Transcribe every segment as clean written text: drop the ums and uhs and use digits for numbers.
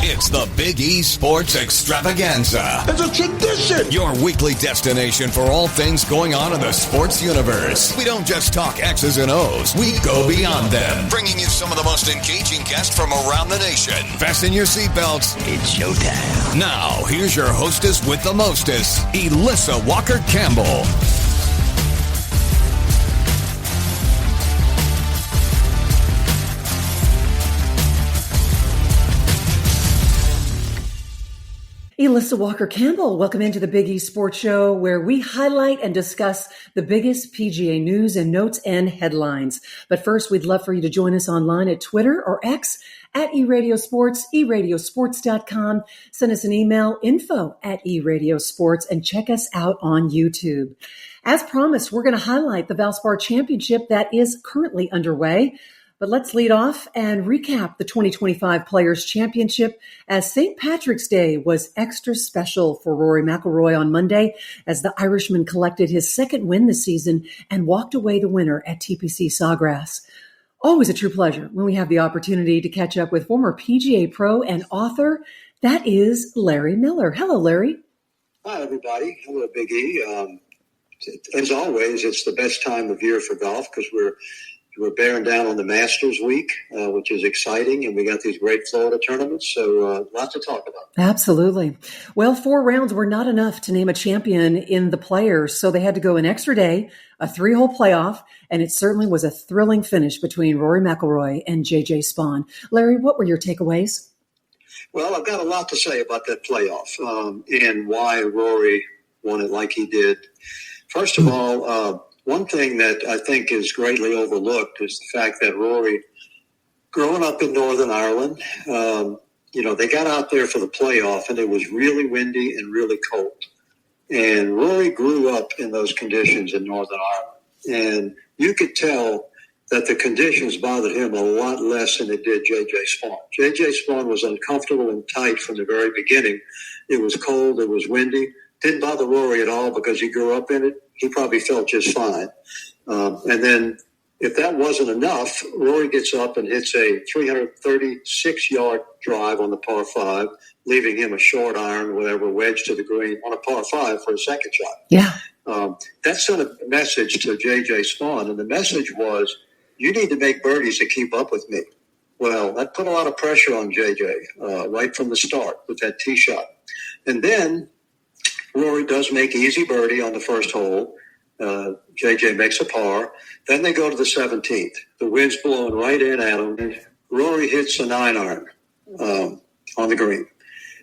It's the Big E Sports Extravaganza. It's a tradition. Your weekly destination for all things going on in the sports universe. We don't just talk X's and O's. We go beyond them, bringing you some of the most engaging guests from around the nation. Fasten your seatbelts. It's showtime. Now, here's your hostess with the mostest, Elissa Walker-Campbell. Elissa Walker-Campbell, welcome into the Big E Sports Show, where we highlight and discuss the biggest PGA news and notes and headlines. But first, we'd love for you to join us online at Twitter or X at eRadioSports, eRadioSports.com. Send us an email, info@eRadioSports, and check us out on YouTube. As promised, we're going to highlight the Valspar Championship that is currently underway. But let's lead off and recap the 2025 Players' Championship, as St. Patrick's Day was extra special for Rory McIlroy on Monday, as the Irishman collected his second win this season and walked away the winner at TPC Sawgrass. Always a true pleasure when we have the opportunity to catch up with former PGA pro and author. That is Larry Miller. Hello, Larry. Hi, everybody. Hello, Big E. As always, it's the best time of year for golf because we're bearing down on the Masters week, which is exciting, and we got these great Florida tournaments, so lots to talk about. Absolutely. Well, 4 rounds were not enough to name a champion in the Players, so they had to go an extra day, a 3-hole playoff, and it certainly was a thrilling finish between Rory McIlroy and J.J. Spaun. Larry, what were your takeaways? Well, I've got a lot to say about that playoff and why Rory won it like he did. First of all, one thing that I think is greatly overlooked is the fact that Rory, growing up in Northern Ireland, they got out there for the playoff and it was really windy and really cold. And Rory grew up in those conditions in Northern Ireland. And you could tell that the conditions bothered him a lot less than it did J.J. Spaun. J.J. Spaun was uncomfortable and tight from the very beginning. It was cold, it was windy. Didn't bother Rory at all because he grew up in it. He probably felt just fine. And then if that wasn't enough, Rory gets up and hits a 336-yard drive on the par 5, leaving him a short iron, whatever, wedge to the green on a par 5 for a second shot. Yeah. That sent a message to J.J. Spaun, and the message was, you need to make birdies to keep up with me. Well, that put a lot of pressure on J.J. Right from the start with that tee shot. And then Rory does make easy birdie on the first hole. JJ makes a par. Then they go to the 17th. The wind's blowing right in at him. Rory hits a 9-iron on the green.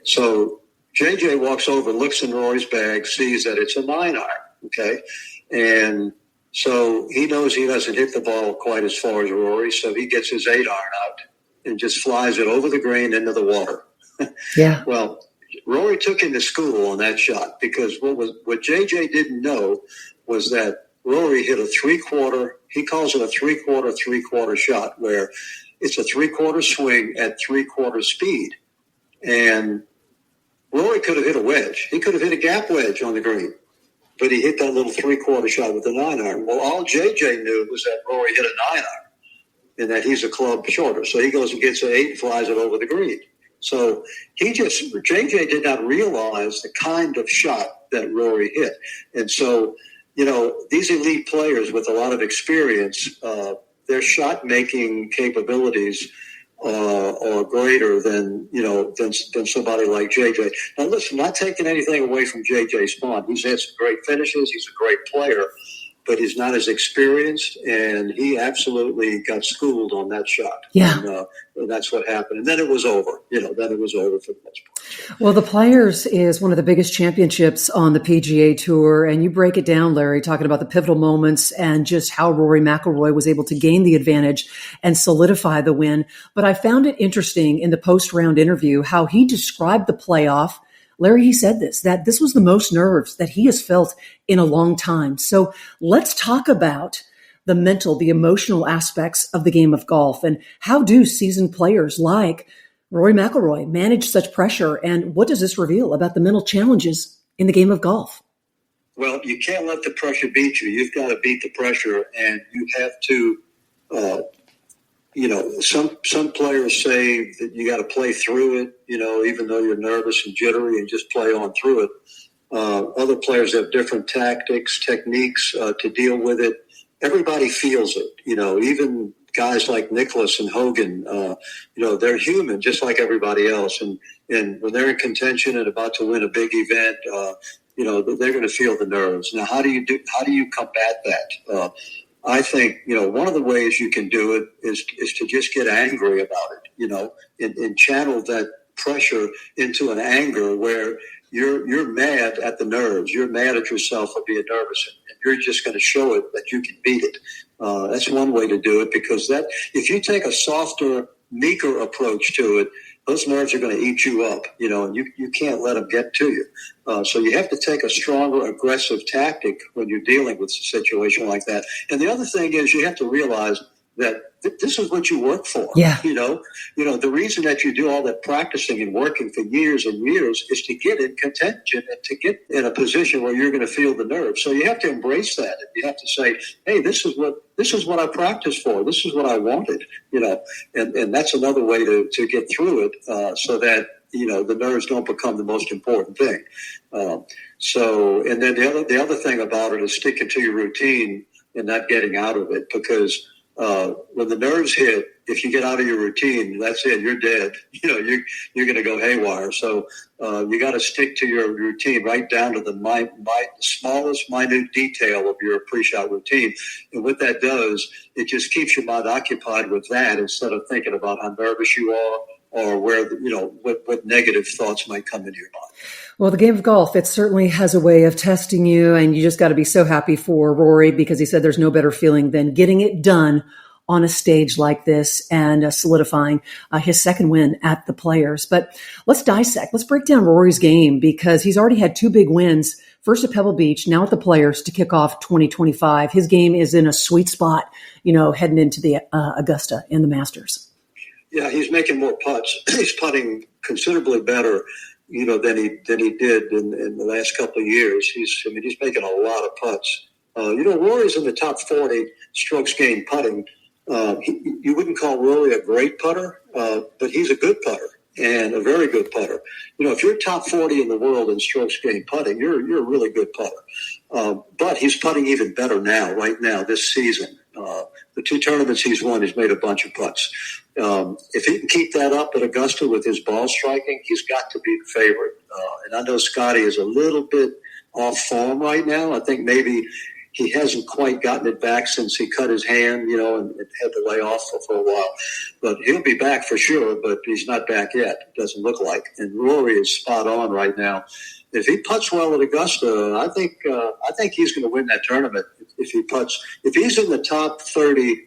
So JJ walks over, looks in Rory's bag, sees that it's a 9-iron, okay? And so he knows he doesn't hit the ball quite as far as Rory, so he gets his 8-iron out and just flies it over the green into the water. Yeah. Well, Rory took him to school on that shot because what JJ didn't know was that Rory hit a 3/4, he calls it a 3/4 shot, where it's a 3/4 swing at 3/4 speed. And Rory could have hit a wedge. He could have hit a gap wedge on the green, but he hit that little 3/4 shot with the 9-iron. Well, all JJ knew was that Rory hit a 9-iron and that he's a club shorter. So he goes and gets an 8 and flies it over the green. So JJ did not realize the kind of shot that Rory hit. And so, these elite players with a lot of experience, their shot-making capabilities are greater than somebody like JJ. Now, listen, not taking anything away from JJ Spaun. He's had some great finishes. He's a great player. But he's not as experienced, and he absolutely got schooled on that shot. Yeah. And that's what happened. And then it was over. Then it was over for the most part. Well, the Players is one of the biggest championships on the PGA Tour, and you break it down, Larry, talking about the pivotal moments and just how Rory McIlroy was able to gain the advantage and solidify the win. But I found it interesting in the post-round interview how he described the playoff. Larry, he said that this was the most nerves that he has felt in a long time. So let's talk about the mental, the emotional aspects of the game of golf, and how do seasoned players like Rory McIlroy manage such pressure, and what does this reveal about the mental challenges in the game of golf? Well, you can't let the pressure beat you. You've got to beat the pressure, and you have to Some players say that you got to play through it, even though you're nervous and jittery, and just play on through it. Other players have different techniques to deal with it. Everybody feels it, even guys like Nicholas and Hogan, they're human just like everybody else. And when they're in contention and about to win a big event, they're going to feel the nerves. Now, how do you combat that? I think, one of the ways you can do it is to just get angry about it, and channel that pressure into an anger where you're mad at the nerves. You're mad at yourself for being nervous, and you're just going to show it that you can beat it. That's one way to do it, because if you take a softer, meeker approach to it, those nerves are going to eat you up, and you can't let them get to you. So you have to take a stronger, aggressive tactic when you're dealing with a situation like that. And the other thing is you have to realize that this is what you work for. Yeah. The reason that you do all that practicing and working for years and years is to get in contention and to get in a position where you're going to feel the nerves. So you have to embrace that. You have to say, hey, this is what I practiced for. This is what I wanted, and that's another way to get through it, so that, the nerves don't become the most important thing. And then the other thing about it is sticking to your routine and not getting out of it, because when the nerves hit, if you get out of your routine, that's it. You're dead. You're going to go haywire. So you got to stick to your routine right down to the smallest minute detail of your pre-shot routine. And what that does, it just keeps your mind occupied with that instead of thinking about how nervous you are or where what negative thoughts might come into your mind. Well, the game of golf, it certainly has a way of testing you, and you just got to be so happy for Rory, because he said there's no better feeling than getting it done on a stage like this and solidifying his second win at the Players. But let's break down Rory's game, because he's already had two big wins, first at Pebble Beach, now at the Players to kick off 2025. His game is in a sweet spot, heading into the Augusta in the Masters. Yeah, he's making more putts. He's putting considerably better, than he did in the last couple of years. He's making a lot of putts. Rory's in the top 40 strokes gained putting. You wouldn't call Rory a great putter, but he's a good putter and a very good putter. If you're top 40 in the world in strokes gained putting, you're a really good putter. But he's putting even better right now, this season. The two tournaments he's won, he's made a bunch of putts. If he can keep that up at Augusta with his ball striking, he's got to be the favorite. And I know Scotty is a little bit off form right now. I think maybe he hasn't quite gotten it back since he cut his hand, and had to lay off for a while. But he'll be back for sure, but he's not back yet. It doesn't look like. And Rory is spot on right now. If he putts well at Augusta, I think he's going to win that tournament. If he putts, if he's in the top 30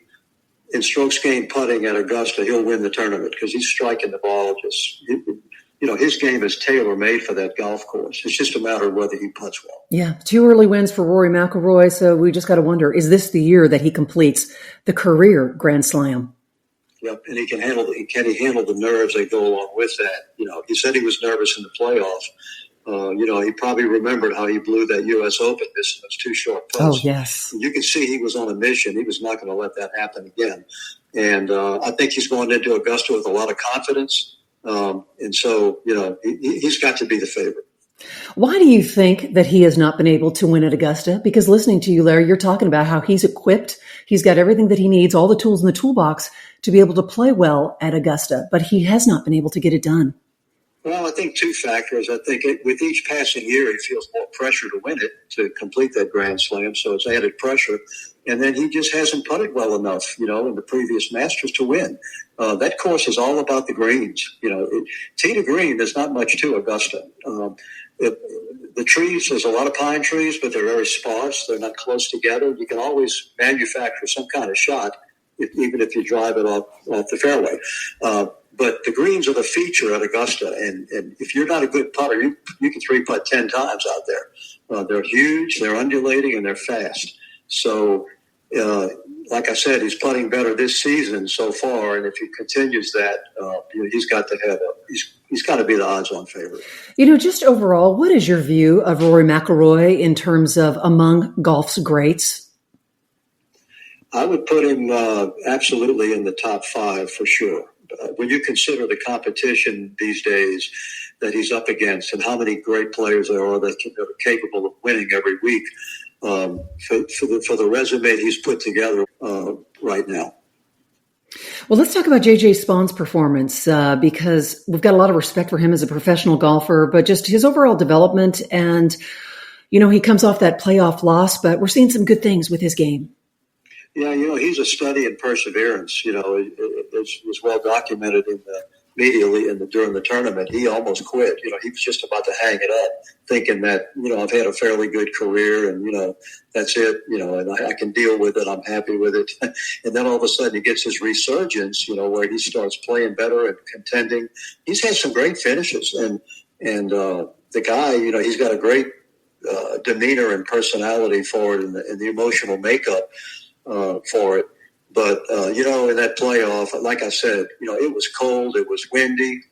in strokes gained putting at Augusta, he'll win the tournament, because he's striking the ball his game is tailor-made for that golf course. It's just a matter of whether he putts well. Yeah, two early wins for Rory McIlroy, so we just got to wonder, is this the year that he completes the career Grand Slam? Yep, and can he handle the nerves that go along with that? He said he was nervous in the playoff. He probably remembered how he blew that U.S. Open this those two short putts. Oh, yes. You can see he was on a mission. He was not going to let that happen again. And I think he's going into Augusta with a lot of confidence. And so, he's got to be the favorite. Why do you think that he has not been able to win at Augusta? Because listening to you, Larry, you're talking about how he's equipped. He's got everything that he needs, all the tools in the toolbox to be able to play well at Augusta, but he has not been able to get it done. Well, I think two factors. I think with each passing year, he feels more pressure to win it, to complete that Grand Slam. So it's added pressure. And then he just hasn't putted well enough, in the previous Masters to win. That course is all about the greens. Tee to green, there's not much to Augusta. The trees, there's a lot of pine trees, but they're very sparse. They're not close together. You can always manufacture some kind of shot, even if you drive it off the fairway. But the greens are the feature at Augusta, and if you're not a good putter, you can three putt 10 times out there. They're huge, they're undulating, and they're fast. So, like I said, he's putting better this season so far, and if he continues that, he's got to be the odds-on favorite. Just overall, what is your view of Rory McIlroy in terms of among golf's greats? I would put him absolutely in the top 5 for sure. When you consider the competition these days that he's up against and how many great players there are that are capable of winning every week, for the resume he's put together right now. Well, let's talk about J.J. Spahn's performance because we've got a lot of respect for him as a professional golfer, but just his overall development. And, he comes off that playoff loss, but we're seeing some good things with his game. Yeah, he's a study in perseverance. It was well documented in the media during the tournament. He almost quit. He was just about to hang it up, thinking that, I've had a fairly good career and, that's it, and I can deal with it. I'm happy with it. And then all of a sudden he gets his resurgence, where he starts playing better and contending. He's had some great finishes. And the guy, he's got a great demeanor and personality for it and the emotional makeup for it. But, in that playoff, like I said, it was cold, it was windy,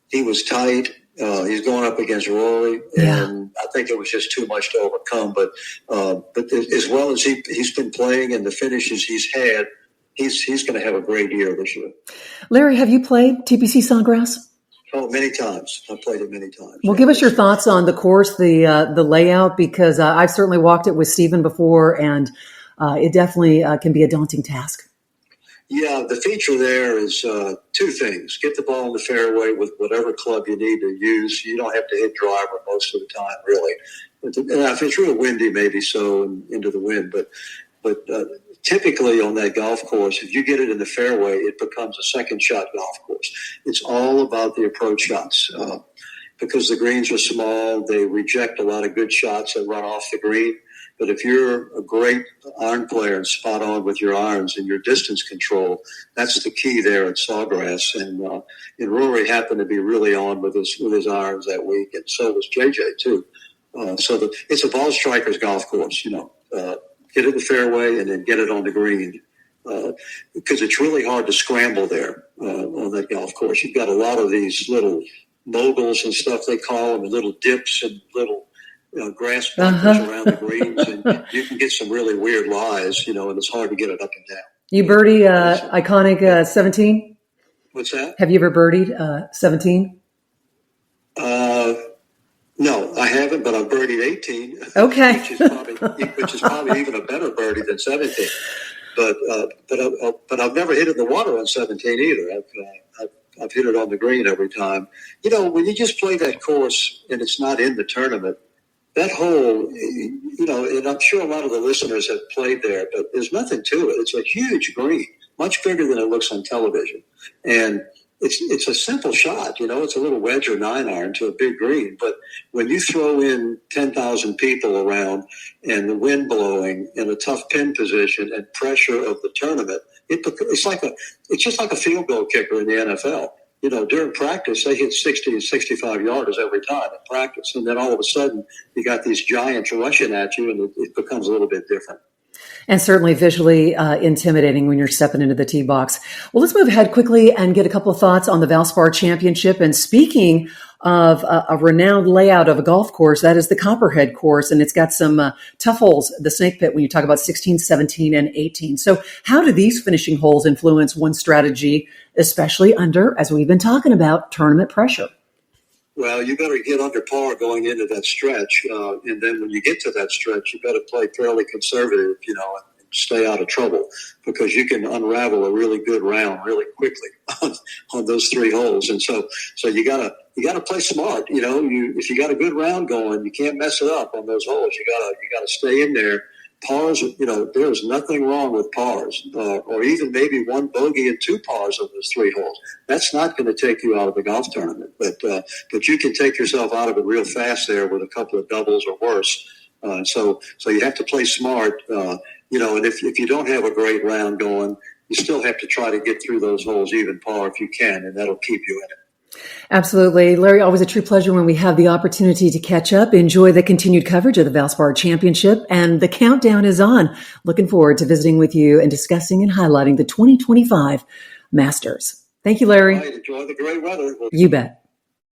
he was tight. He's going up against Rory, and I think it was just too much to overcome. But as well as he's been playing and the finishes he's had, he's going to have a great year this year. Larry, have you played TPC Sawgrass? Oh, many times. I've played it many times. Well, give us your thoughts on the course, the layout, because I've certainly walked it with Stephen before, and it definitely can be a daunting task. Yeah, the feature there is 2 things. Get the ball in the fairway with whatever club you need to use. You don't have to hit driver most of the time, really. And if it's real windy, maybe so, and into the wind. But typically on that golf course, if you get it in the fairway, it becomes a second shot golf course. It's all about the approach shots. Because the greens are small, they reject a lot of good shots that run off the green. But if you're a great iron player and spot on with your irons and your distance control, that's the key there at Sawgrass. And Rory happened to be really on with his irons that week, and so was JJ too. It's a ball striker's golf course. Get it in the fairway and then get it on the green. Because it's really hard to scramble there on that golf course. You've got a lot of these little moguls and stuff they call them, and little dips and little grass bumpers around the greens, and you can get some really weird lies, and it's hard to get it up and down. You birdie iconic 17? What's that? Have you ever birdied 17? No, I haven't, but I've birdied 18. Okay. which is probably even a better birdie than 17. But I've never hit it in the water on 17 either. I've hit it on the green every time. When you just play that course and it's not in the tournament, that hole, and I'm sure a lot of the listeners have played there, but there's nothing to it. It's a huge green, much bigger than it looks on television. And it's a simple shot, it's a little wedge or 9-iron to a big green. But when you throw in 10,000 people around and the wind blowing and a tough pin position and pressure of the tournament, it's just like a field goal kicker in the NFL. During practice, they hit 60 and 65 yarders every time in practice. And then all of a sudden, you got these giants rushing at you, and it becomes a little bit different. And certainly visually intimidating when you're stepping into the tee box. Well, let's move ahead quickly and get a couple of thoughts on the Valspar Championship. And speaking of a renowned layout of a golf course, that is the Copperhead course. And it's got some tough holes, the snake pit, when you talk about 16, 17, and 18. So how do these finishing holes influence one's strategy, especially under, as we've been talking about, tournament pressure? Well, you better get under par going into that stretch. And then when you get to that stretch, you better play fairly conservative, and stay out of trouble, because you can unravel a really good round really quickly on those 3 holes. And so you gotta play smart. If you got a good round going, you can't mess it up on those holes. You gotta stay in there. Pars, there's nothing wrong with pars, or even maybe 1 bogey and 2 pars on those 3 holes. That's not going to take you out of the golf tournament, but you can take yourself out of it real fast there with a couple of doubles or worse. So you have to play smart, and if you don't have a great round going, you still have to try to get through those holes even par if you can, and that'll keep you in it. Absolutely. Larry, always a true pleasure when we have the opportunity to catch up. Enjoy the continued coverage of the Valspar Championship, and the countdown is on. Looking forward to visiting with you and discussing and highlighting the 2025 Masters. Thank you, Larry. All right, enjoy the great weather. You bet.